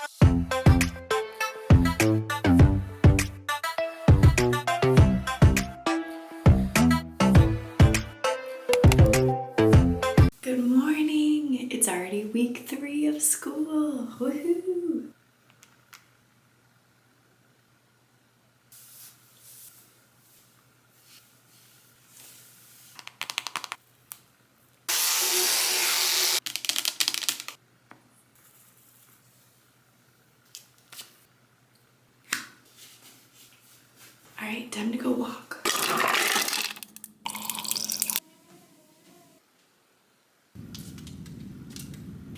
Good morning! It's already week 3 of school. Woohoo! Alright, time to go walk.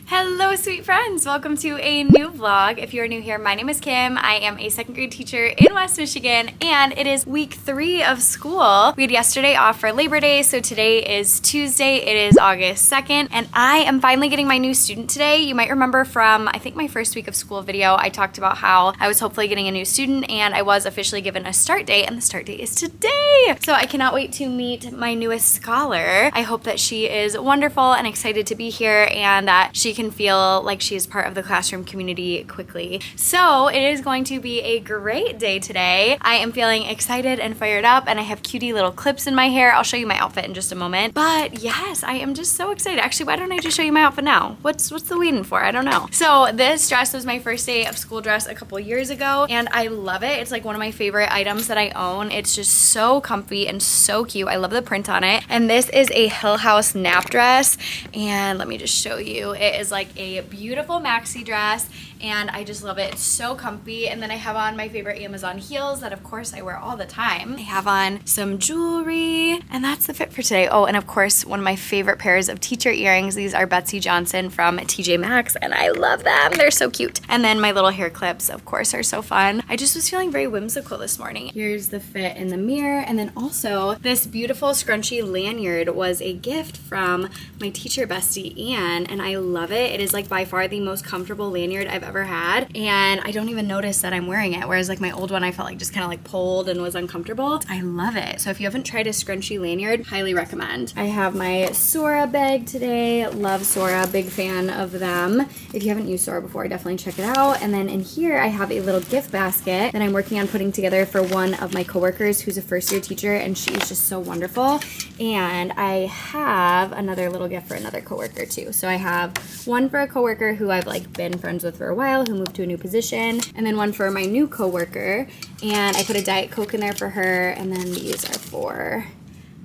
Hello sweet friends, welcome to a new vlog. If you're new here, my name is Kim. I am a 2nd grade teacher in West Michigan and it is week 3 of school. We had yesterday off for Labor Day, so today is Tuesday. It is August 2nd and I am finally getting my new student today. You might remember from I think my first week of school video, I talked about how I was hopefully getting a new student and I was officially given a start date, and the start date is today. So I cannot wait to meet my newest scholar. I hope that she is wonderful and excited to be here and that she can feel like she is part of the classroom community quickly. So it is going to be a great day today. I am feeling excited and fired up and I have cutie little clips in my hair. I'll show you my outfit in just a moment. But yes, I am just so excited. Actually, why don't I just show you my outfit now? What's the waiting for? I don't know. So this dress was my first day of school dress a couple years ago and I love it. It's like one of my favorite items that I own. It's just so comfy and so cute. I love the print on it. And this is a Hill House nap dress and let me just show you. It is like a beautiful maxi dress and I just love it. It's so comfy. And then I have on my favorite Amazon heels that of course I wear all the time. I have on some jewelry and that's the fit for today. Oh, and of course one of my favorite pairs of teacher earrings. These are Betsy Johnson from TJ Maxx and I love them. They're so cute. And then my little hair clips of course are so fun. I just was feeling very whimsical this morning. Here's the fit in the mirror, and then also this beautiful scrunchy lanyard was a gift from my teacher bestie Anne and I love it. It is like by far the most comfortable lanyard I've ever had and I don't even notice that I'm wearing it, whereas like my old one I felt like just kind of like pulled and was uncomfortable. I love it. So if you haven't tried a scrunchy lanyard, highly recommend. I have my Sora bag today. Love Sora, big fan of them. If you haven't used Sora before, definitely check it out. And then in here I have a little gift basket that I'm working on putting together for one of my coworkers who's a first year teacher and she's just so wonderful. And I have another little gift for another coworker too. So I have one for a coworker who I've like been friends with for a while, who moved to a new position, and then one for my new coworker. And I put a Diet Coke in there for her, and then these are for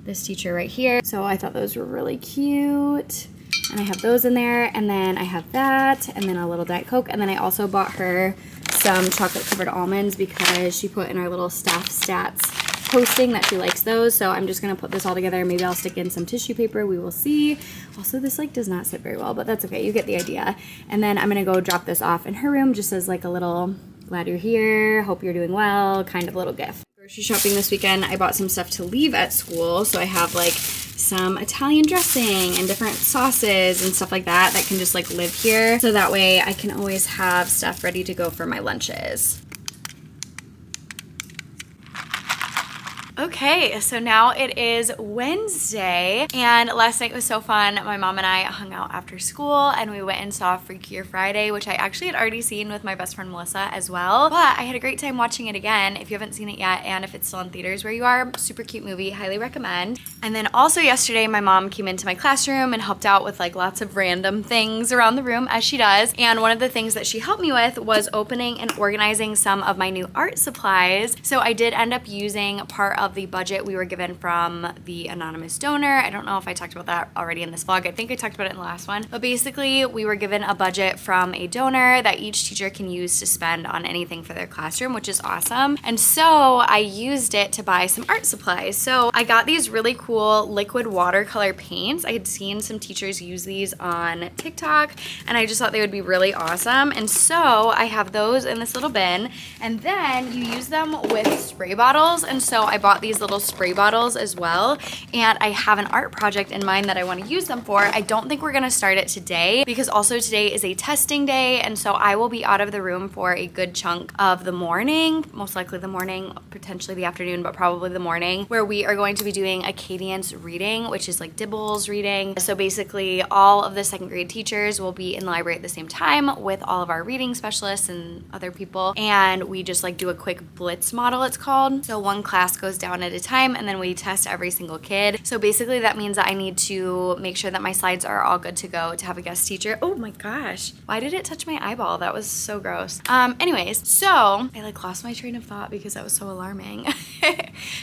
this teacher right here. So I thought those were really cute. And I have those in there, and then I have that, and then a little Diet Coke, and then I also bought her some chocolate covered almonds because she put in our little staff stats posting that she likes those. So I'm just gonna put this all together. Maybe I'll stick in some tissue paper, we will see. Also, this like does not sit very well, but that's okay, you get the idea. And then I'm gonna go drop this off in her room just as like a little glad you're here, hope you're doing well kind of little gift. Grocery shopping this weekend, I bought some stuff to leave at school. So I have like some Italian dressing and different sauces and stuff like that that can just like live here. So that way I can always have stuff ready to go for my lunches. Okay, so now it is Wednesday, and last night was so fun. My mom and I hung out after school, and we went and saw Freakier Friday, which I actually had already seen with my best friend Melissa as well, but I had a great time watching it again. If you haven't seen it yet, and if it's still in theaters where you are, super cute movie, highly recommend. And then also yesterday, my mom came into my classroom and helped out with like lots of random things around the room, as she does, and one of the things that she helped me with was opening and organizing some of my new art supplies. So I did end up using part of the budget we were given from the anonymous donor. I don't know if I talked about that already in this vlog. I think I talked about it in the last one. But basically, we were given a budget from a donor that each teacher can use to spend on anything for their classroom, which is awesome. And so I used it to buy some art supplies. So I got these really cool liquid watercolor paints. I had seen some teachers use these on TikTok, and I just thought they would be really awesome. And so I have those in this little bin, and then you use them with spray bottles. And so I bought got these little spray bottles as well, and I have an art project in mind that I want to use them for. I don't think we're gonna start it today because also today is a testing day, and so I will be out of the room for a good chunk of the morning, most likely the morning, potentially the afternoon, but probably the morning, where we are going to be doing a cadence reading, which is like Dibbles reading. So basically all of the second grade teachers will be in the library at the same time with all of our reading specialists and other people, and we just like do a quick blitz model, it's called. So one class goes down at a time and then we test every single kid. So basically that means that I need to make sure that my slides are all good to go to have a guest teacher. Oh my gosh, why did it touch my eyeball? That was so gross. Anyways, so I like lost my train of thought because that was so alarming.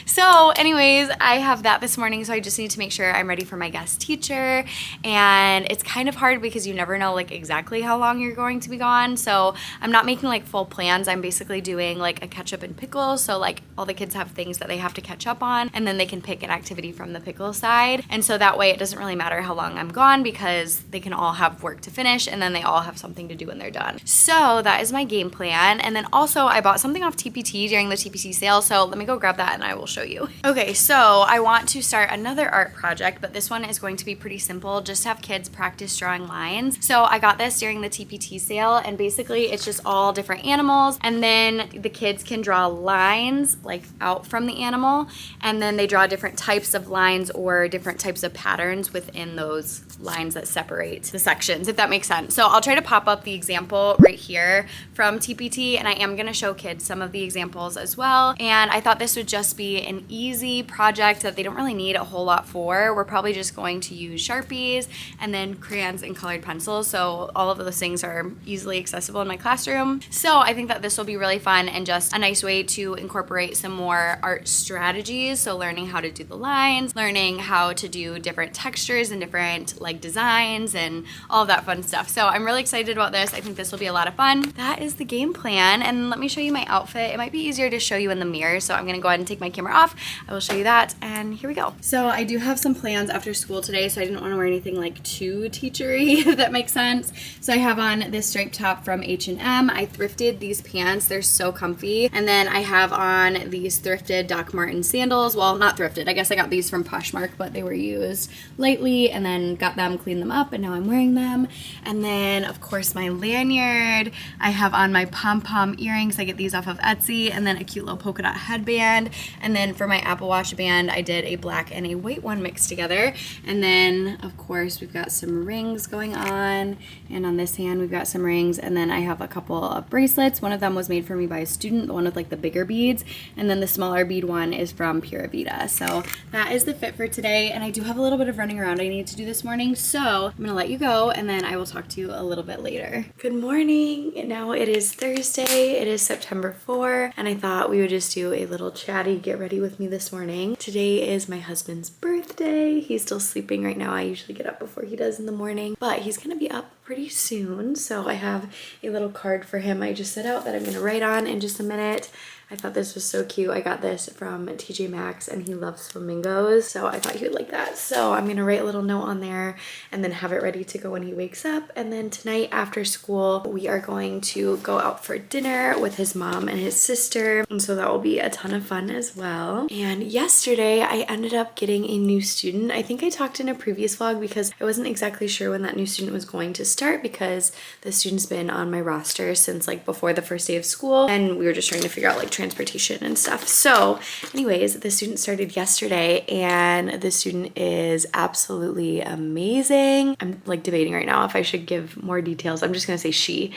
So anyways, I have that this morning, so I just need to make sure I'm ready for my guest teacher, and it's kind of hard because you never know like exactly how long you're going to be gone, so I'm not making like full plans. I'm basically doing like a ketchup and pickle, so like all the kids have things that they have to catch up on, and then they can pick an activity from the pickle side, and so that way it doesn't really matter how long I'm gone because they can all have work to finish and then they all have something to do when they're done. So that is my game plan. And then also I bought something off TPT during the TPT sale, so let me go grab that and I will show you. Okay, so I want to start another art project, but this one is going to be pretty simple, just have kids practice drawing lines. So I got this during the TPT sale, and basically it's just all different animals, and then the kids can draw lines like out from the animal, and then they draw different types of lines or different types of patterns within those lines that separate the sections, if that makes sense. So I'll try to pop up the example right here from TPT, and I am gonna show kids some of the examples as well. And I thought this would just be an easy project that they don't really need a whole lot for. We're probably just going to use Sharpies and then crayons and colored pencils, so all of those things are easily accessible in my classroom. So I think that this will be really fun and just a nice way to incorporate some more art strategies. So learning how to do the lines, learning how to do different textures and different like designs and all of that fun stuff. So I'm really excited about this. I think this will be a lot of fun. That is the game plan, and let me show you my outfit. It might be easier to show you in the mirror, so I'm gonna go ahead and take my camera off. I will show you that, and here we go. So I do have some plans after school today, so I didn't want to wear anything like too teachery, if that makes sense. So I have on this striped top from H&M. I thrifted these pants. They're so comfy. And then I have on these thrifted Doc Marten sandals. Well, not thrifted. I guess I got these from Poshmark, but they were used lately, and then got them, cleaned them up, and now I'm wearing them. And then, of course, my lanyard. I have on my pom-pom earrings. I get these off of Etsy, and then a cute little polka dot headband. And then for my Apple Watch band, I did a black and a white one mixed together. And then, of course, we've got some rings going on. And on this hand, we've got some rings. And then I have a couple of bracelets. One of them was made for me by a student, the one with like the bigger beads. And then the smaller bead one is from Pura Vida. So that is the fit for today. And I do have a little bit of running around I need to do this morning. So I'm gonna let you go, and then I will talk to you a little bit later. Good morning. Now it is Thursday. It is September 4, and I thought we would just do a little chatty get ready with me this morning. Today is my husband's birthday. He's still sleeping right now. I usually get up before he does in the morning, but he's gonna be up pretty soon. So I have a little card for him I just set out that I'm gonna write on in just a minute. I thought this was so cute. I got this from TJ Maxx, and he loves flamingos, so I thought he would like that. So I'm gonna write a little note on there and then have it ready to go when he wakes up. And then tonight after school, we are going to go out for dinner with his mom and his sister, and so that will be a ton of fun as well. And yesterday, I ended up getting a new student. I think I talked in a previous vlog because I wasn't exactly sure when that new student was going to start because the student's been on my roster since like before the first day of school, and we were just trying to figure out like transportation and stuff. So anyways, the student started yesterday, and the student is absolutely amazing. I'm like debating right now if I should give more details. I'm just gonna say she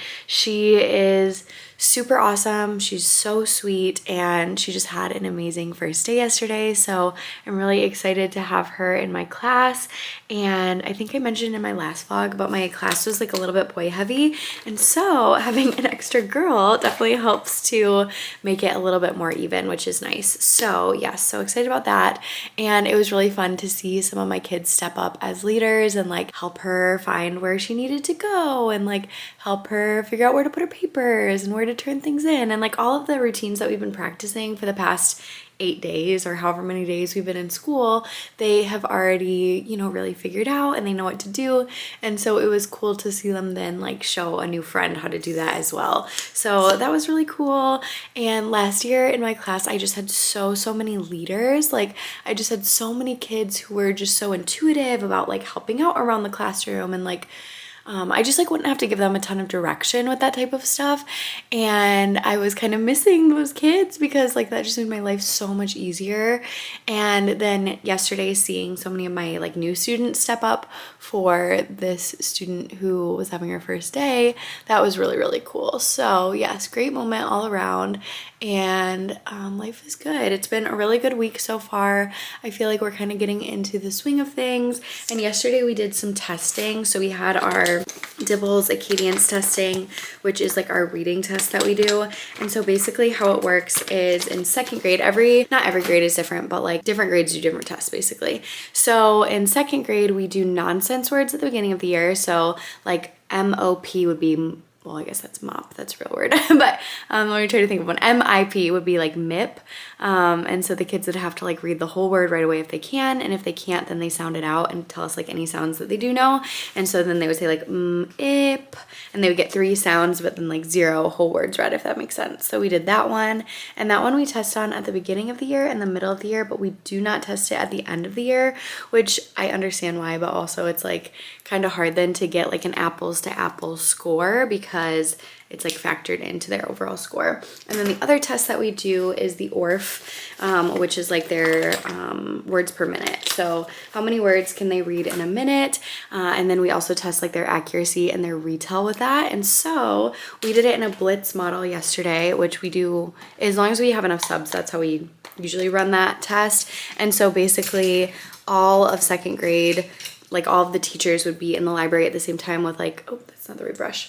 is super awesome. She's so sweet, and she just had an amazing first day yesterday. So I'm really excited to have her in my class. And I think I mentioned in my last vlog, but my class was like a little bit boy heavy, and so having an extra girl definitely helps to make it a little bit more even, which is nice. So yeah, so excited about that. And it was really fun to see some of my kids step up as leaders and like help her find where she needed to go, and like help her figure out where to put her papers and where to turn things in, and like all of the routines that we've been practicing for the past 8 days or however many days we've been in school, they have already, you know, really figured out and they know what to do. And so it was cool to see them then like show a new friend how to do that as well. So that was really cool. And last year in my class, I just had so many leaders. Like I just had so many kids who were just so intuitive about like helping out around the classroom, and like I just like wouldn't have to give them a ton of direction with that type of stuff. And I was kind of missing those kids because like that just made my life so much easier. And then yesterday, seeing so many of my like new students step up for this student who was having her first day, that was really cool. So yes, great moment all around. And life is good. It's been a really good week so far. I feel like we're kind of getting into the swing of things. And yesterday we did some testing. So we had our Dibbles Acadians testing, which is like our reading test that we do. And so basically how it works is in second grade, not every grade is different, but like different grades do different tests basically. So in second grade, we do nonsense words at the beginning of the year. So like MOP would be, well, I guess that's mop, that's a real word, but let me try to think of one. MIP would be like MIP, and so the kids would have to like read the whole word right away if they can, and if they can't, then they sound it out and tell us like any sounds that they do know. And so then they would say like ip, and they would get 3 sounds, but then like 0 whole words read, if that makes sense. So we did that one, and that one we test on at the beginning of the year and the middle of the year, but we do not test it at the end of the year, which I understand why, but also it's like kind of hard then to get like an apples to apples score because it's like factored into their overall score. And then the other test that we do is the ORF, which is like their words per minute. So how many words can they read in a minute? And then we also test like their accuracy and their retell with that. And so we did it in a blitz model yesterday, which we do as long as we have enough subs. That's how we usually run that test. And so basically all of second grade, like all of the teachers would be in the library at the same time with like, oh, that's not the right brush.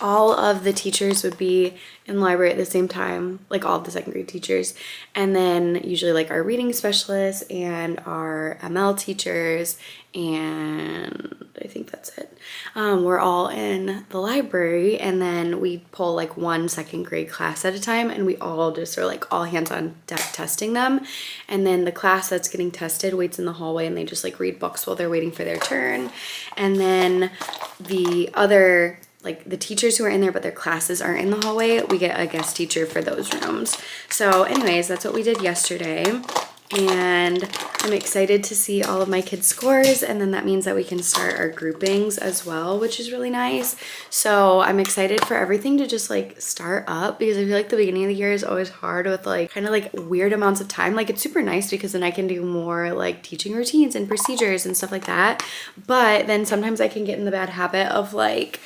All of the teachers would be in the library at the same time, like all of the second grade teachers. And then usually like our reading specialists and our ML teachers, and I think that's it. We're all in the library, and then we pull like one second grade class at a time, and we all just are like all hands on deck testing them. And then the class that's getting tested waits in the hallway, and they just like read books while they're waiting for their turn. And then the other, like the teachers who are in there but their classes aren't in the hallway, we get a guest teacher for those rooms. So anyways, that's what we did yesterday, and I'm excited to see all of my kids' scores, and then that means that we can start our groupings as well, which is really nice. So I'm excited for everything to just like start up, because I feel like the beginning of the year is always hard with like kind of like weird amounts of time. Like it's super nice because then I can do more like teaching routines and procedures and stuff like that, but then sometimes I can get in the bad habit of like,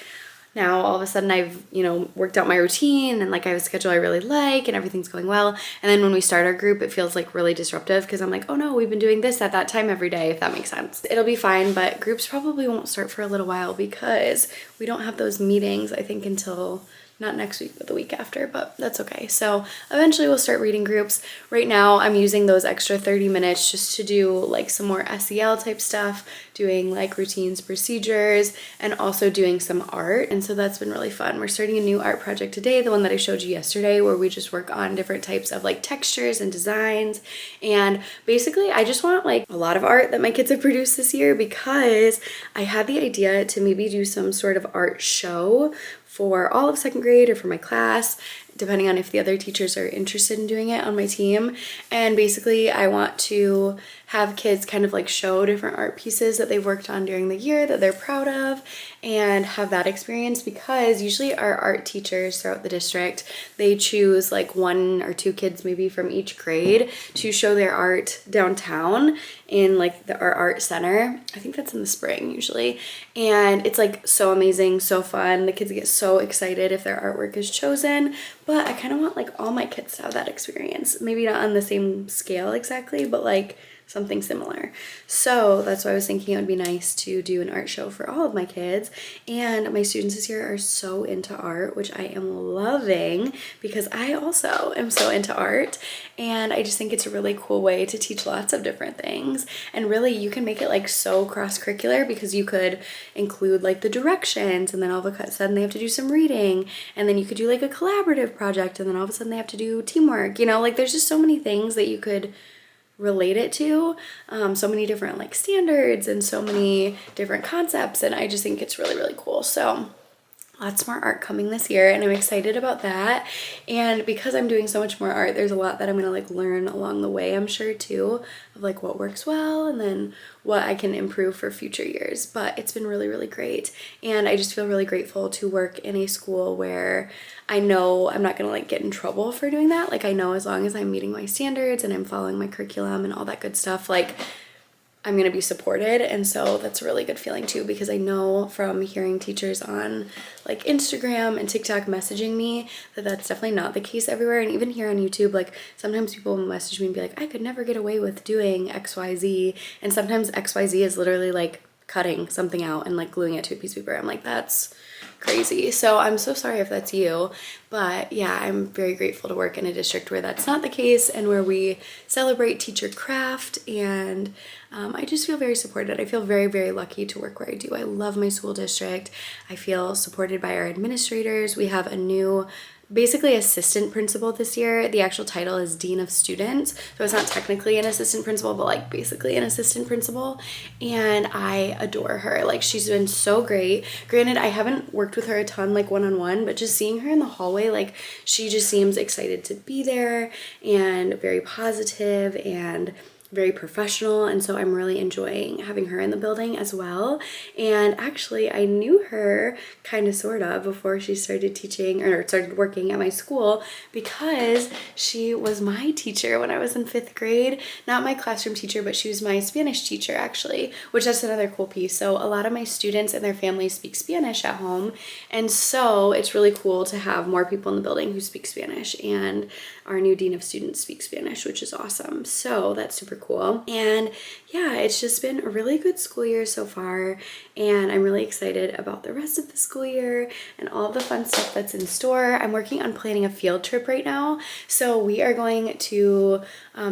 now all of a sudden I've, you know, worked out my routine and like I have a schedule I really like and everything's going well. And then when we start our group, it feels like really disruptive because I'm like, oh no, we've been doing this at that time every day, if that makes sense. It'll be fine, but groups probably won't start for a little while because we don't have those meetings, I think, until not next week, but the week after, but that's okay. So eventually we'll start reading groups. Right now I'm using those extra 30 minutes just to do like some more SEL type stuff, doing like routines, procedures, and also doing some art. And so that's been really fun. We're starting a new art project today, the one that I showed you yesterday, where we just work on different types of like textures and designs. And basically I just want like a lot of art that my kids have produced this year, because I had the idea to maybe do some sort of art show for all of second grade or for my class, depending on if the other teachers are interested in doing it on my team. And basically I want to have kids kind of like show different art pieces that they've worked on during the year that they're proud of, and have that experience, because usually our art teachers throughout the district, they choose like 1 or 2 kids maybe from each grade to show their art downtown in like our art center. I think that's in the spring usually. And it's like so amazing, so fun. The kids get so excited if their artwork is chosen, but I kind of want like all my kids to have that experience. Maybe not on the same scale exactly, but like something similar. So that's why I was thinking it would be nice to do an art show for all of my kids. And my students this year are so into art, which I am loving because I also am so into art. And I just think it's a really cool way to teach lots of different things. And really you can make it like so cross-curricular because you could include like the directions, and then all of a sudden they have to do some reading, and then you could do like a collaborative project, and then all of a sudden they have to do teamwork. You know, like there's just so many things that you could relate it to, so many different like standards and so many different concepts, and I just think it's really, really cool. So lots more art coming this year, and I'm excited about that. And because I'm doing so much more art, there's a lot that I'm gonna like learn along the way, I'm sure too, of like what works well and then what I can improve for future years. But it's been really, really great, and I just feel really grateful to work in a school where I know I'm not gonna like get in trouble for doing that. Like I know as long as I'm meeting my standards and I'm following my curriculum and all that good stuff, like I'm gonna be supported. And so that's a really good feeling too, because I know from hearing teachers on like Instagram and TikTok messaging me that that's definitely not the case everywhere. And even here on YouTube, like sometimes people will message me and be like, I could never get away with doing XYZ. And sometimes XYZ is literally like cutting something out and like gluing it to a piece of paper. I'm like, that's crazy. So I'm so sorry if that's you, but yeah, I'm very grateful to work in a district where that's not the case and where we celebrate teacher craft, and I just feel very supported. I feel very, very lucky to work where I do. I love my school district. I feel supported by our administrators. We have a new basically assistant principal this year. The actual title is Dean of Students, so it's not technically an assistant principal, but like basically an assistant principal, and I adore her. Like she's been so great. Granted, I haven't worked with her a ton like one-on-one, but just seeing her in the hallway, like she just seems excited to be there and very positive and very professional, and so I'm really enjoying having her in the building as well. And actually I knew her kind of sort of before she started teaching or started working at my school, because she was my teacher when I was in 5th grade. Not my classroom teacher, but she was my Spanish teacher actually, which that's another cool piece. So a lot of my students and their families speak Spanish at home, and so it's really cool to have more people in the building who speak Spanish, and our new Dean of Students speaks Spanish, which is awesome. So that's super cool. And yeah, it's just been a really good school year so far, and I'm really excited about the rest of the school year and all the fun stuff that's in store. I'm working on planning a field trip right now. So we are going to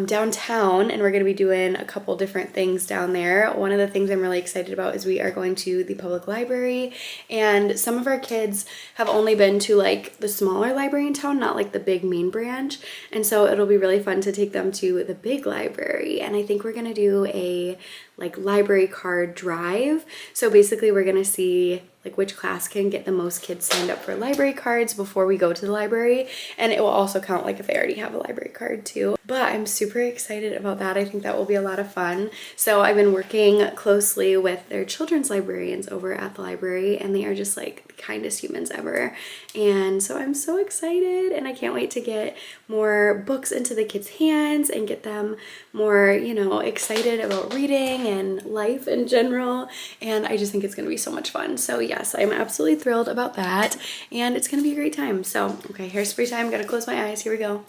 downtown, and we're going to be doing a couple different things down there. One of the things I'm really excited about is we are going to the public library, and some of our kids have only been to like the smaller library in town, not like the big main branch. And so it'll be really fun to take them to the big library. And I think we're gonna do a like library card drive. So basically we're gonna see like which class can get the most kids signed up for library cards before we go to the library. And it will also count like if they already have a library card too. But I'm super excited about that. I think that will be a lot of fun. So I've been working closely with their children's librarians over at the library, and they are just like the kindest humans ever. And so I'm so excited, and I can't wait to get more books into the kids' hands and get them more, you know, excited about reading and life in general. And I just think it's gonna be so much fun. So yes, I'm absolutely thrilled about that, and it's gonna be a great time. So okay, hairspray time. Gotta close my eyes. Here we go.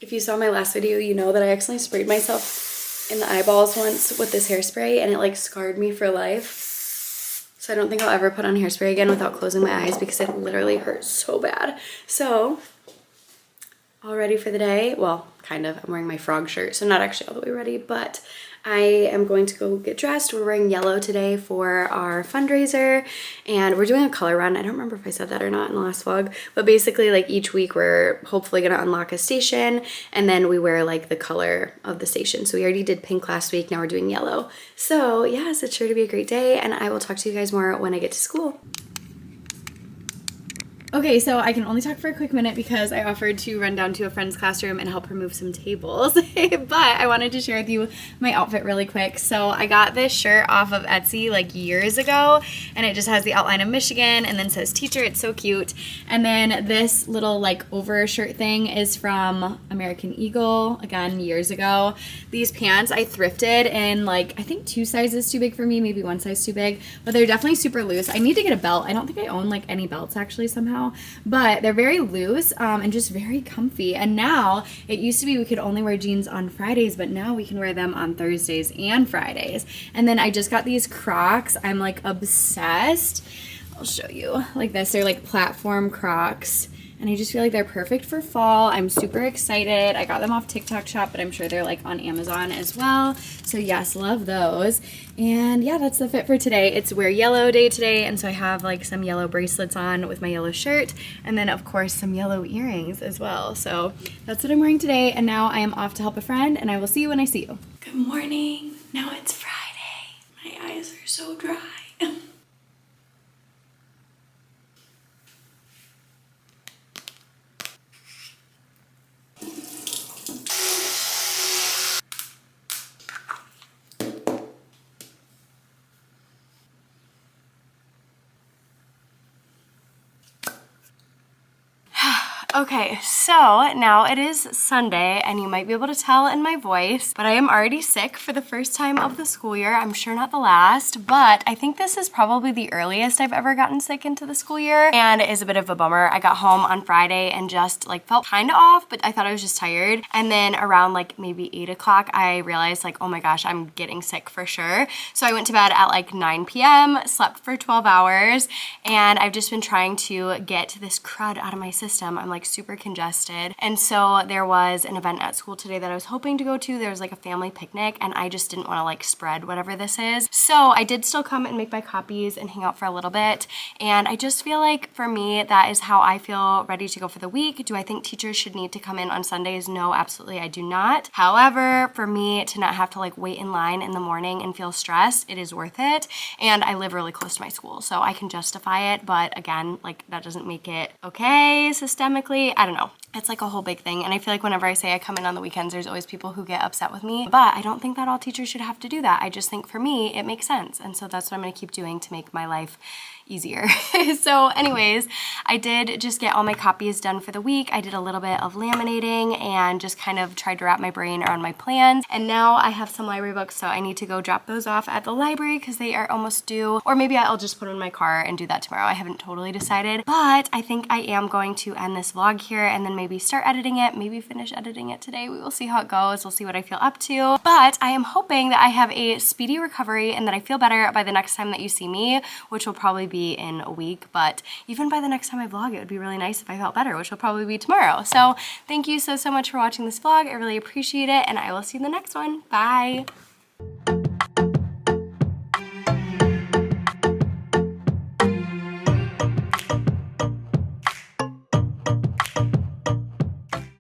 If you saw my last video, you know that I accidentally sprayed myself in the eyeballs once with this hairspray, and it like scarred me for life. So I don't think I'll ever put on hairspray again without closing my eyes, because it literally hurts so bad. So all ready for the day? Well, kind of. I'm wearing my frog shirt, so not actually all the way ready, but I am going to go get dressed. We're wearing yellow today for our fundraiser, and we're doing a color run. I don't remember if I said that or not in the last vlog, but basically like each week we're hopefully gonna unlock a station, and then we wear like the color of the station. So we already did pink last week, now we're doing yellow. So yes, it's sure to be a great day, and I will talk to you guys more when I get to school. Okay, so I can only talk for a quick minute because I offered to run down to a friend's classroom and help her move some tables, but I wanted to share with you my outfit really quick. So I got this shirt off of Etsy like years ago, and it just has the outline of Michigan and then says teacher. It's so cute. And then this little like over shirt thing is from American Eagle, again, years ago. These pants I thrifted in like, I think 2 sizes too big for me, maybe 1 size too big, but they're definitely super loose. I need to get a belt. I don't think I own like any belts actually somehow. now, but they're very loose and just very comfy. And now, it used to be we could only wear jeans on Fridays, but now we can wear them on Thursdays and Fridays. And then I just got these Crocs. I'm like obsessed. I'll show you like this. They're like platform Crocs. And I just feel like they're perfect for fall. I'm super excited. I got them off TikTok Shop, but I'm sure they're like on Amazon as well. So yes, love those. And yeah, that's the fit for today. It's wear yellow day today. And so I have like some yellow bracelets on with my yellow shirt. And then of course some yellow earrings as well. So that's what I'm wearing today. And now I am off to help a friend and I will see you when I see you. Good morning. Now it's Friday. My eyes are so dry. Okay, so now it is Sunday and you might be able to tell in my voice, but I am already sick for the first time of the school year. I'm sure not the last, but I think this is probably the earliest I've ever gotten sick into the school year and it is a bit of a bummer. I got home on Friday and just like felt kind of off, but I thought I was just tired. And then around like maybe 8 o'clock, I realized like, oh my gosh, I'm getting sick for sure. So I went to bed at like 9 p.m., slept for 12 hours, and I've just been trying to get this crud out of my system. I'm like super congested. And so there was an event at school today that I was hoping to go to. There was like a family picnic and I just didn't want to like spread whatever this is. So I did still come and make my copies and hang out for a little bit. And I just feel like for me, that is how I feel ready to go for the week. Do I think teachers should need to come in on Sundays? No, absolutely I do not. However, for me to not have to like wait in line in the morning and feel stressed, it is worth it. And I live really close to my school, so I can justify it. But again, like that doesn't make it okay systemically. I don't know. It's like a whole big thing. And I feel like whenever I say I come in on the weekends, there's always people who get upset with me. But I don't think that all teachers should have to do that. I just think for me, it makes sense. And so that's what I'm going to keep doing to make my life easier. So anyways, I did just get all my copies done for the week. I did a little bit of laminating and just kind of tried to wrap my brain around my plans. And now I have some library books, so I need to go drop those off at the library because they are almost due. Or maybe I'll just put them in my car and do that tomorrow. I haven't totally decided, but I think I am going to end this vlog here and then maybe start editing it, maybe finish editing it today. We will see how it goes. We'll see what I feel up to. But I am hoping that I have a speedy recovery and that I feel better by the next time that you see me, which will probably be in a week. But even by the next time I vlog, it would be really nice if I felt better, which will probably be tomorrow. So thank you so much for watching this vlog. I really appreciate it, and I will see you in the next one. Bye.